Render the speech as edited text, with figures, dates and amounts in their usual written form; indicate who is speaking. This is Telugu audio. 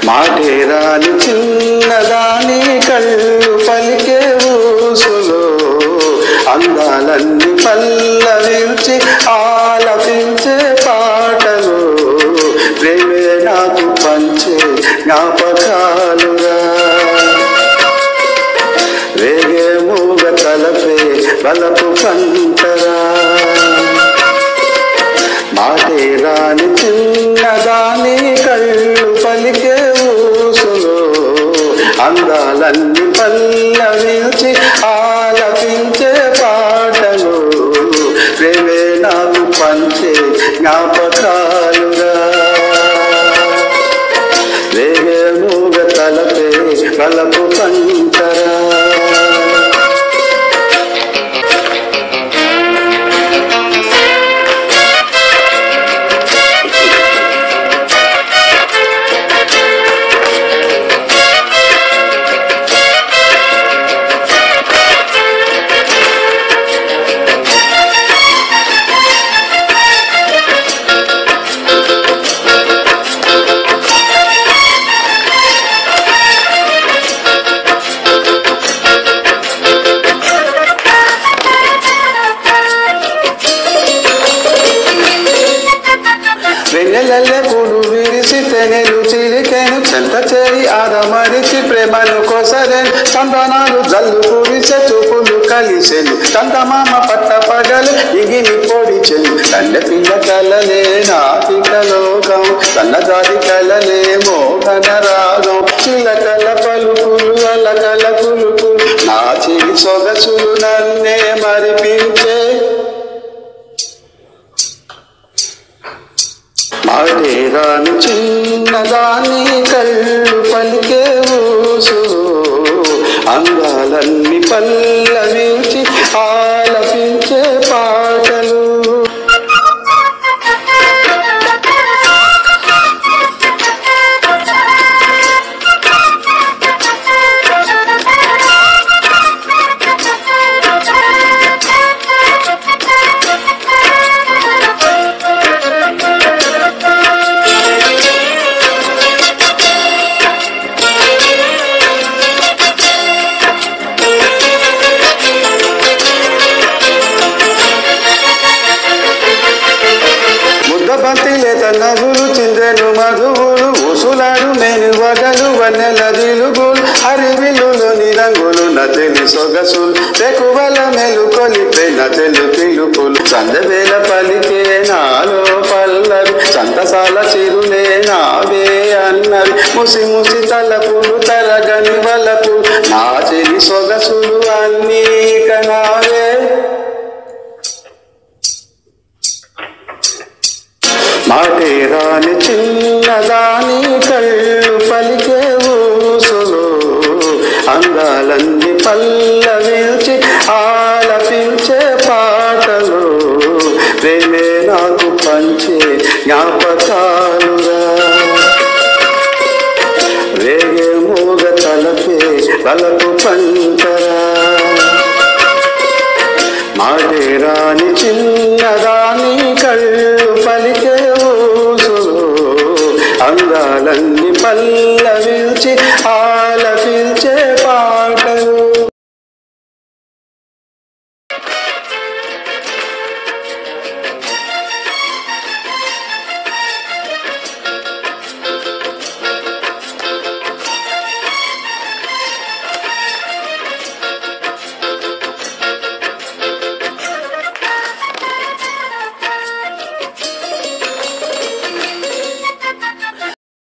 Speaker 1: మాటేరాని చిన్నదాని కళ్ళు పలికే ఊసులో అందాలన్నీ పల్లవించి ఆలపించే పాటలు ప్రేమే నాకు పంచే జ్ఞాపకాలుగా వేగే మూగ తలపే బలపు పంటరా మాటేరాని చిన్నదాని కళ్ళు పలికే ఊసులో అందాలన్నీ పల్లవించి ఆలపించే పాటలు ప్రేమే నాకు పంచే జ్ఞాపకాలుగా వేగే మూగ తలపే బలపు పంటరా వెన్నెలల్లే పూలు విరిసి తెనెలు చిరికెను చెంత చేరి ఆదమరిచి ప్రేమను కోసరేను చందనాలు జల్లు కురిసే చూపులు కలిసెను చందమామ పట్ట పగలు ఇగిని పొడిచెను తండ్రి పిల్ల కలలే నాటిక లోకం సన్నజాతి కలలే మోహన రాగం చిలకల పలుకులు అలకల కులుకులు నా చిరి సొగసులు నన్నే మరిపించే మాటేరాని చిన్నదాని కళ్ళు పలికే ఊసులు అందాలన్నీ పల్లవించి ఆలపించే పాటలు బంతిలేత నవ్వులు చిందెను మధువులు ఊసులాడు మేను వగలు వన్నెల దిలుగులు హరివిల్లులోని రంగులు నతెలి సొగసులు పెకువల మెలుకొలిపే నతెలు పిలుపులు సందవేల పలికే నాలో పల్లవి సంతసాల చిరులే నావే అన్నవి ముసి ముసి తలపులు తరగని వలపు నా చెలి సొగసులు అన్నీ కనావే మాటేరాని చిన్నదాని కళ్ళు పలికే ఊసులు అందాలన్నీ పల్లవించి ఆలపించే పాటలు ప్రేమే నాకు పంచే జ్ఞాపకాలుగా వేగే మూగ తలపే బలపు పంటరా మాటేరాని చిన్నదాని కళ్ళు పలికే ఊసులు అందాలన్నీ పల్లవించి